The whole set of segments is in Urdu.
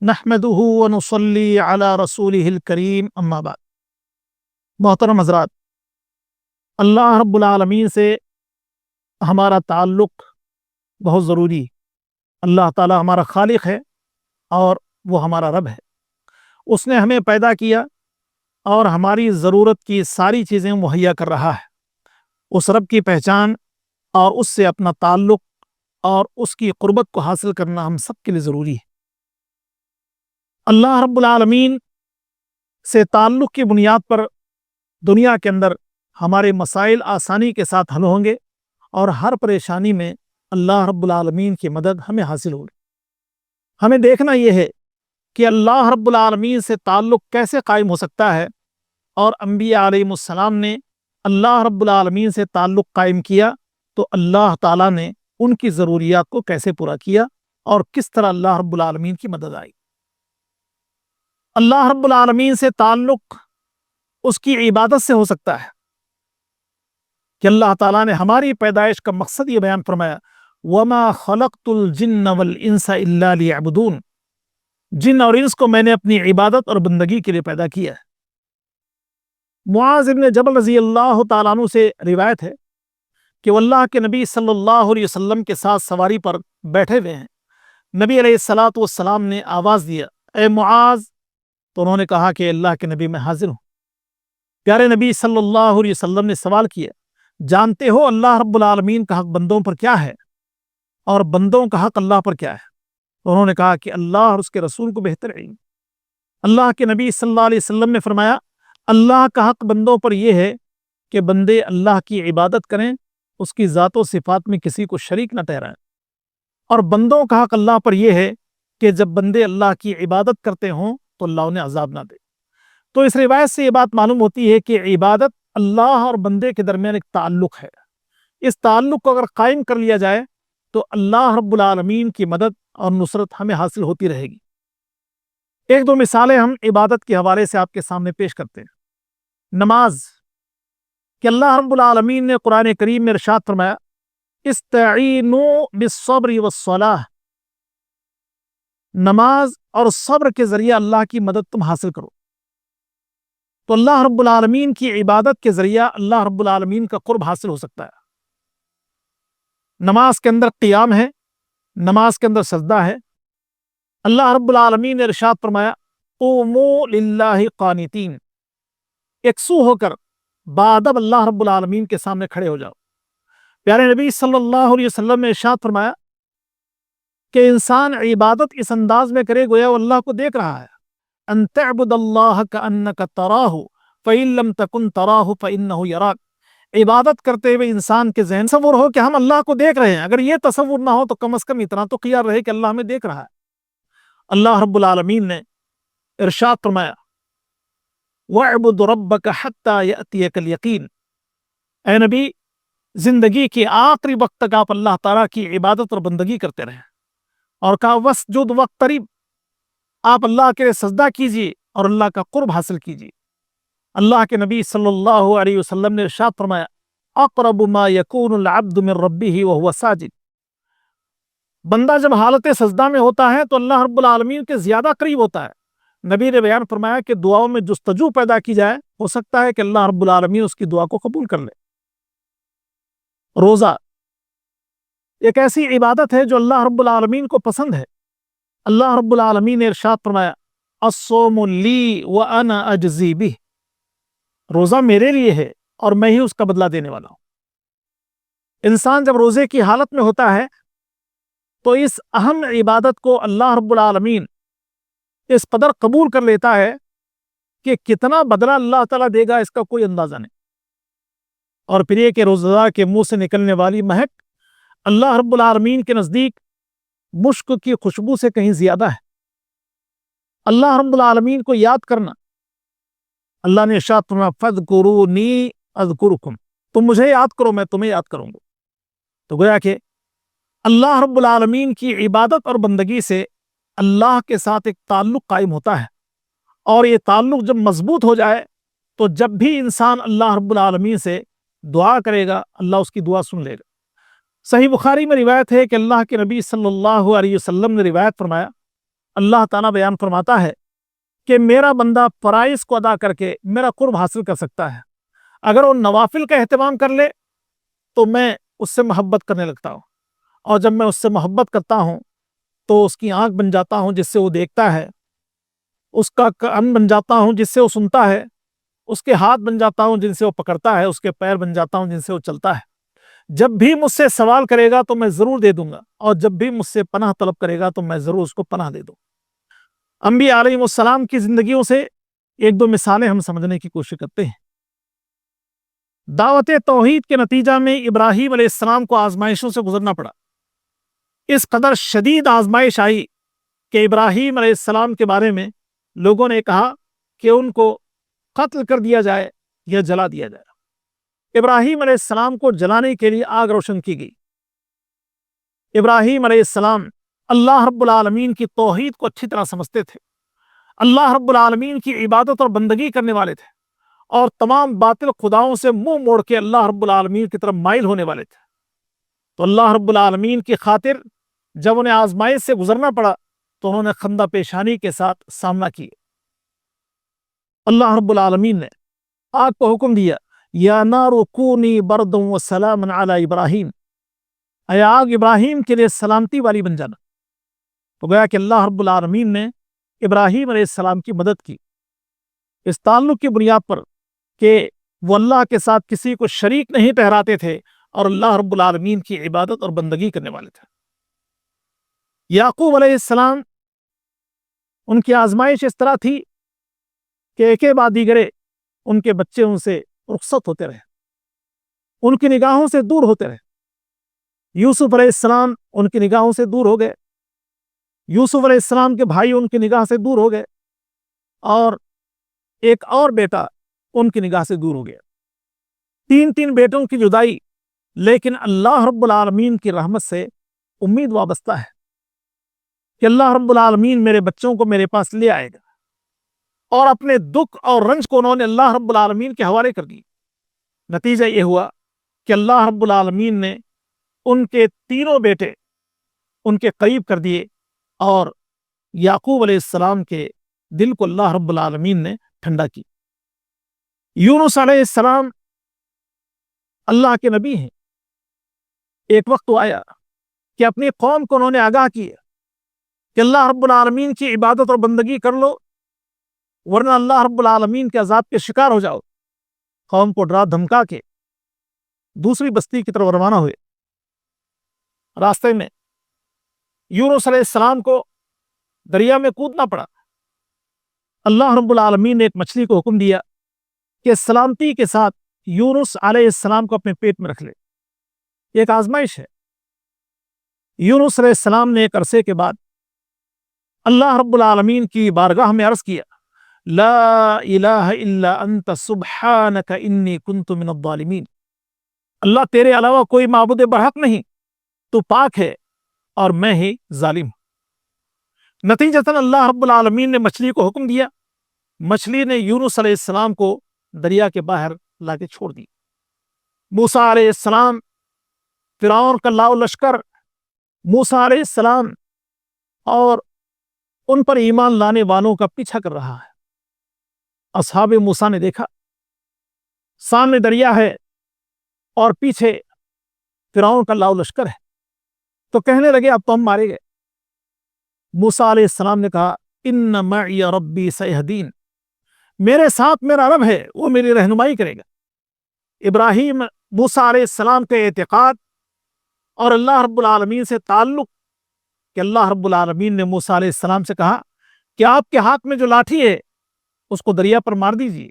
نحمدہ ونصلی علی رسولہ الکریم اما بعد۔ محترم حضرات، اللہ رب العالمین سے ہمارا تعلق بہت ضروری ہے۔ اللہ تعالی ہمارا خالق ہے اور وہ ہمارا رب ہے۔ اس نے ہمیں پیدا کیا اور ہماری ضرورت کی ساری چیزیں مہیا کر رہا ہے۔ اس رب کی پہچان اور اس سے اپنا تعلق اور اس کی قربت کو حاصل کرنا ہم سب کے لیے ضروری ہے۔ اللہ رب العالمین سے تعلق کی بنیاد پر دنیا کے اندر ہمارے مسائل آسانی کے ساتھ حل ہوں گے اور ہر پریشانی میں اللہ رب العالمین کی مدد ہمیں حاصل ہوگی۔ ہمیں دیکھنا یہ ہے کہ اللہ رب العالمین سے تعلق کیسے قائم ہو سکتا ہے، اور انبیاء علیہ السلام نے اللہ رب العالمین سے تعلق قائم کیا تو اللہ تعالیٰ نے ان کی ضروریات کو کیسے پورا کیا اور کس طرح اللہ رب العالمین کی مدد آئی۔ اللہ رب العالمین سے تعلق اس کی عبادت سے ہو سکتا ہے کہ اللہ تعالیٰ نے ہماری پیدائش کا مقصد یہ بیان فرمایا، وَمَا خَلَقْتُ الْجِنَّ وَالْإِنسَ إِلَّا لِيَعْبُدُونَ، جن اور انس کو میں نے اپنی عبادت اور بندگی کے لیے پیدا کیا ہے۔ معاذ ابن جبل رضی اللہ تعالیٰ عنہ سے روایت ہے کہ وہ اللہ کے نبی صلی اللہ علیہ وسلم کے ساتھ سواری پر بیٹھے ہوئے ہیں۔ نبی علیہ الصلاۃ والسلام نے آواز دیا، اے معاذ، تو انہوں نے کہا کہ اللہ کے نبی میں حاضر ہوں۔ پیارے نبی صلی اللہ علیہ وسلم نے سوال کیا، جانتے ہو اللہ رب العالمین کا حق بندوں پر کیا ہے اور بندوں کا حق اللہ پر کیا ہے؟ تو انہوں نے کہا کہ اللہ اور اس کے رسول کو بہتر علم۔ اللہ کے نبی صلی اللہ علیہ وسلم نے فرمایا، اللہ کا حق بندوں پر یہ ہے کہ بندے اللہ کی عبادت کریں، اس کی ذات و صفات میں کسی کو شریک نہ ٹھہرائیں، اور بندوں کا حق اللہ پر یہ ہے کہ جب بندے اللہ کی عبادت کرتے ہوں تو اللہ انہیں عذاب نہ دے۔ تو اس روایت سے یہ بات معلوم ہوتی ہے کہ عبادت اللہ اور بندے کے درمیان ایک تعلق ہے۔ اس تعلق کو اگر قائم کر لیا جائے تو اللہ رب العالمین کی مدد اور نصرت ہمیں حاصل ہوتی رہے گی۔ ایک دو مثالیں ہم عبادت کے حوالے سے آپ کے سامنے پیش کرتے ہیں۔ نماز، کہ اللہ رب العالمین نے قرآن کریم میں ارشاد فرمایا، استعینوا بالصبر والصلاۃ، نماز اور صبر کے ذریعے اللہ کی مدد تم حاصل کرو۔ تو اللہ رب العالمین کی عبادت کے ذریعہ اللہ رب العالمین کا قرب حاصل ہو سکتا ہے۔ نماز کے اندر قیام ہے، نماز کے اندر سجدہ ہے۔ اللہ رب العالمین نے ارشاد فرمایا، قوموا للہ قانتین، یکسو ہو کر بادب اللہ رب العالمین کے سامنے کھڑے ہو جاؤ۔ پیارے نبی صلی اللہ علیہ وسلم نے ارشاد فرمایا کہ انسان عبادت اس انداز میں کرے گویا وہ اللہ کو دیکھ رہا ہے، ان تعبد اللہ کأنک تراہ فإن لم تکن تراہ فإنہ یراک۔ عبادت کرتے ہوئے انسان کے ذہن تصور ہو کہ ہم اللہ کو دیکھ رہے ہیں، اگر یہ تصور نہ ہو تو کم از کم اتنا تو خیال رہے کہ اللہ ہمیں دیکھ رہا ہے۔ اللہ رب العالمین نے ارشاد فرمایا، وَاعْبُدْ رَبَّكَ حَتَّى يَأْتِيَكَ الْيَقِينُ، اے نبی، زندگی کے آخری وقت تک آپ اللہ تعالیٰ کی عبادت اور بندگی کرتے رہیں، اور کہا وَاسْجُدْ وَاقْتَرِب، آپ اللہ کے لیے سجدہ کیجیے اور اللہ کا قرب حاصل کیجیے۔ اللہ کے نبی صلی اللہ علیہ وسلم نے ارشاد فرمایا، اقرب ما یکون العبد من ربہ وہو ساجد، بندہ جب حالت سجدہ میں ہوتا ہے تو اللہ رب العالمین کے زیادہ قریب ہوتا ہے۔ نبی نے بیان فرمایا کہ دعاؤں میں جستجو پیدا کی جائے، ہو سکتا ہے کہ اللہ رب العالمین اس کی دعا کو قبول کر لے۔ روزہ ایک ایسی عبادت ہے جو اللہ رب العالمین کو پسند ہے۔ اللہ رب العالمین نے ارشاد فرمایا، الصوم لی وانا اجزی بہ، روزہ میرے لیے ہے اور میں ہی اس کا بدلہ دینے والا ہوں۔ انسان جب روزے کی حالت میں ہوتا ہے تو اس اہم عبادت کو اللہ رب العالمین اس قدر قبول کر لیتا ہے کہ کتنا بدلہ اللہ تعالیٰ دے گا اس کا کوئی اندازہ نہیں۔ اور پھر یہ کہ روزہ دار کے منہ سے نکلنے والی مہک اللہ رب العالمین کے نزدیک مشک کی خوشبو سے کہیں زیادہ ہے۔ اللہ رب العالمین کو یاد کرنا، اللہ نے ارشاد فرمایا، فاذکرونی اذکرکم، تم مجھے یاد کرو میں تمہیں یاد کروں گا۔ تو گویا کہ اللہ رب العالمین کی عبادت اور بندگی سے اللہ کے ساتھ ایک تعلق قائم ہوتا ہے، اور یہ تعلق جب مضبوط ہو جائے تو جب بھی انسان اللہ رب العالمین سے دعا کرے گا اللہ اس کی دعا سن لے گا۔ صحیح بخاری میں روایت ہے کہ اللہ کے نبی صلی اللہ علیہ وسلم نے روایت فرمایا، اللہ تعالیٰ بیان فرماتا ہے کہ میرا بندہ فرائض کو ادا کر کے میرا قرب حاصل کر سکتا ہے، اگر وہ نوافل کا اہتمام کر لے تو میں اس سے محبت کرنے لگتا ہوں، اور جب میں اس سے محبت کرتا ہوں تو اس کی آنکھ بن جاتا ہوں جس سے وہ دیکھتا ہے، اس کا کان بن جاتا ہوں جس سے وہ سنتا ہے، اس کے ہاتھ بن جاتا ہوں جن سے وہ پکڑتا ہے، اس کے پیر بن جاتا ہوں جن سے وہ چلتا ہے۔ جب بھی مجھ سے سوال کرے گا تو میں ضرور دے دوں گا، اور جب بھی مجھ سے پناہ طلب کرے گا تو میں ضرور اس کو پناہ دے دوں۔ انبیاء علیہ السلام کی زندگیوں سے ایک دو مثالیں ہم سمجھنے کی کوشش کرتے ہیں۔ دعوت توحید کے نتیجہ میں ابراہیم علیہ السلام کو آزمائشوں سے گزرنا پڑا۔ اس قدر شدید آزمائش آئی کہ ابراہیم علیہ السلام کے بارے میں لوگوں نے کہا کہ ان کو قتل کر دیا جائے یا جلا دیا جائے۔ ابراہیم علیہ السلام کو جلانے کے لیے آگ روشن کی گئی۔ ابراہیم علیہ السلام اللہ رب العالمین کی توحید کو اچھی طرح سمجھتے تھے، اللہ رب العالمین کی عبادت اور بندگی کرنے والے تھے، اور تمام باطل خداؤں سے منہ موڑ کے اللہ رب العالمین کی طرف مائل ہونے والے تھے۔ تو اللہ رب العالمین کی خاطر جب انہیں آزمائش سے گزرنا پڑا تو انہوں نے خندہ پیشانی کے ساتھ سامنا کیا۔ اللہ رب العالمین نے آگ کو حکم دیا، یا نار کونی بردا وسلاما علی ابراہیم، اے آگ ابراہیم کے لیے سلامتی والی بن جانا۔ تو گویا کہ اللہ رب العالمین نے ابراہیم علیہ السلام کی مدد کی، اس تعلق کی بنیاد پر کہ وہ اللہ کے ساتھ کسی کو شریک نہیں ٹھہراتے تھے اور اللہ رب العالمین کی عبادت اور بندگی کرنے والے تھے۔ یعقوب علیہ السلام، ان کی آزمائش اس طرح تھی کہ ایک بعد دیگرے ان کے بچے ان سے رخصت ہوتے رہے، ان کی نگاہوں سے دور ہوتے رہے۔ یوسف علیہ السلام ان کی نگاہوں سے دور ہو گئے، یوسف علیہ السلام کے بھائی ان کی نگاہ سے دور ہو گئے، اور ایک اور بیٹا ان کی نگاہ سے دور ہو گیا۔ تین بیٹوں کی جدائی، لیکن اللہ رب العالمین کی رحمت سے امید وابستہ ہے کہ اللہ رب العالمین میرے بچوں کو میرے پاس لے آئے گا، اور اپنے دکھ اور رنج کو انہوں نے اللہ رب العالمین کے حوالے کر دی۔ نتیجہ یہ ہوا کہ اللہ رب العالمین نے ان کے تینوں بیٹے ان کے قریب کر دیے، اور یعقوب علیہ السلام کے دل کو اللہ رب العالمین نے ٹھنڈا کی۔ یونس علیہ السلام اللہ کے نبی ہیں۔ ایک وقت تو آیا کہ اپنی قوم کو انہوں نے آگاہ کیا کہ اللہ رب العالمین کی عبادت اور بندگی کر لو، ورنہ اللہ رب العالمین کے عذاب کے شکار ہو جاؤ۔ قوم کو ڈرا دھمکا کے دوسری بستی کی طرف روانہ ہوئے۔ راستے میں یونس علیہ السلام کو دریا میں کودنا پڑا۔ اللہ رب العالمین نے ایک مچھلی کو حکم دیا کہ سلامتی کے ساتھ یونس علیہ السلام کو اپنے پیٹ میں رکھ لے۔ ایک آزمائش ہے۔ یونس علیہ السلام نے ایک عرصے کے بعد اللہ رب العالمین کی بارگاہ میں عرض کیا، لا الہ الا انت سبحانک انی کنت من الظالمین، اللہ تیرے علاوہ کوئی معبود برحق نہیں، تو پاک ہے اور میں ہی ظالم ہوں۔ نتیجتاً اللہ رب العالمین نے مچھلی کو حکم دیا، مچھلی نے یونس علیہ السلام کو دریا کے باہر لا کے چھوڑ دی۔ موسیٰ علیہ السلام، فرعون کا لاؤ لشکر موسیٰ علیہ السلام اور ان پر ایمان لانے والوں کا پیچھا کر رہا ہے۔ اصحاب موسیٰ نے دیکھا سامنے دریا ہے اور پیچھے فرعون کا لاؤ لشکر ہے، تو کہنے لگے اب تو ہم مارے گئے۔ موسیٰ علیہ السلام نے کہا، ان معی ربی سیہدین، میرے ساتھ میرا رب ہے، وہ میری رہنمائی کرے گا۔ ابراہیم موسیٰ علیہ السلام کے اعتقاد اور اللہ رب العالمین سے تعلق کہ اللہ رب العالمین نے موسیٰ علیہ السلام سے کہا کہ آپ کے ہاتھ میں جو لاٹھی ہے اس کو دریا پر مار دیجیے،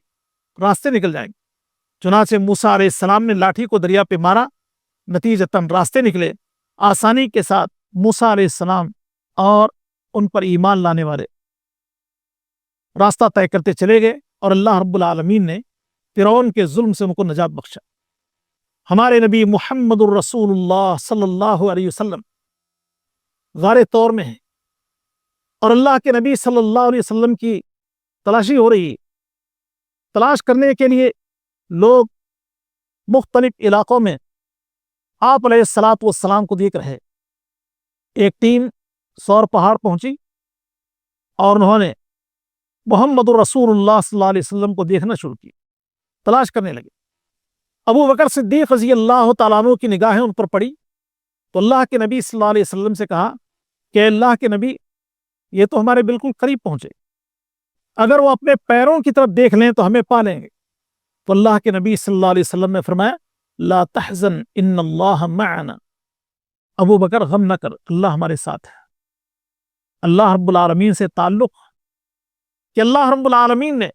راستے نکل جائیں گے۔ چنانچہ موسیٰ علیہ السلام نے لاٹھی کو دریا پہ مارا، نتیجتاً راستے نکلے۔ آسانی کے ساتھ موسیٰ علیہ السلام اور ان پر ایمان لانے والے راستہ طے کرتے چلے گئے، اور اللہ رب العالمین نے فرعون کے ظلم سے ان کو نجات بخشا۔ ہمارے نبی محمد الرسول اللہ صلی اللہ علیہ وسلم غار طور میں ہیں، اور اللہ کے نبی صلی اللہ علیہ وسلم کی تلاشی ہو رہی ہے۔ تلاش کرنے کے لیے لوگ مختلف علاقوں میں آپ علیہ الصلوۃ والسلام کو دیکھ رہے۔ ایک ٹیم سور پہاڑ پہنچی، اور انہوں نے محمد رسول اللہ صلی اللہ علیہ وسلم کو دیکھنا شروع کیا، تلاش کرنے لگے۔ ابو بکر صدیق رضی اللہ تعالیٰ عنہ کی نگاہیں ان پر پڑی تو اللہ کے نبی صلی اللہ علیہ وسلم سے کہا کہ اللہ کے نبی، یہ تو ہمارے بالکل قریب پہنچے، اگر وہ اپنے پیروں کی طرف دیکھ لیں تو ہمیں پا لیں گے۔ تو اللہ کے نبی صلی اللہ علیہ وسلم نے فرمایا لا تحزن ان اللہ معنا، ابو بکر غم نہ کر، اللہ ہمارے ساتھ ہے۔ اللہ رب العالمین سے تعلق کہ اللہ رب العالمین نے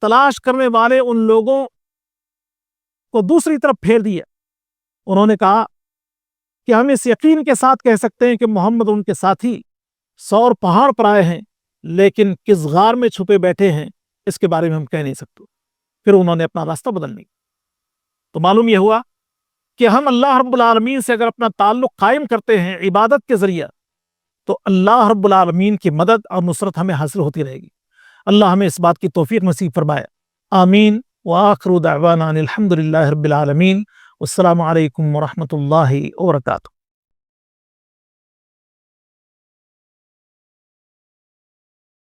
تلاش کرنے والے ان لوگوں کو دوسری طرف پھیر دیا۔ انہوں نے کہا کہ ہم اس یقین کے ساتھ کہہ سکتے ہیں کہ محمد ان کے ساتھی سور پہاڑ پر آئے ہیں، لیکن کس غار میں چھپے بیٹھے ہیں اس کے بارے میں ہم کہہ نہیں سکتے۔ پھر انہوں نے اپنا راستہ بدل لیا۔ تو معلوم یہ ہوا کہ ہم اللہ رب العالمین سے اگر اپنا تعلق قائم کرتے ہیں عبادت کے ذریعہ تو اللہ رب العالمین کی مدد اور نصرت ہمیں حاصل ہوتی رہے گی۔ اللہ ہمیں اس بات کی توفیق نصیب فرمائے، آمین۔ وآخر دعوانا الحمد للہ رب العالمین، والسلام علیکم ورحمۃ اللہ وبرکاتہ۔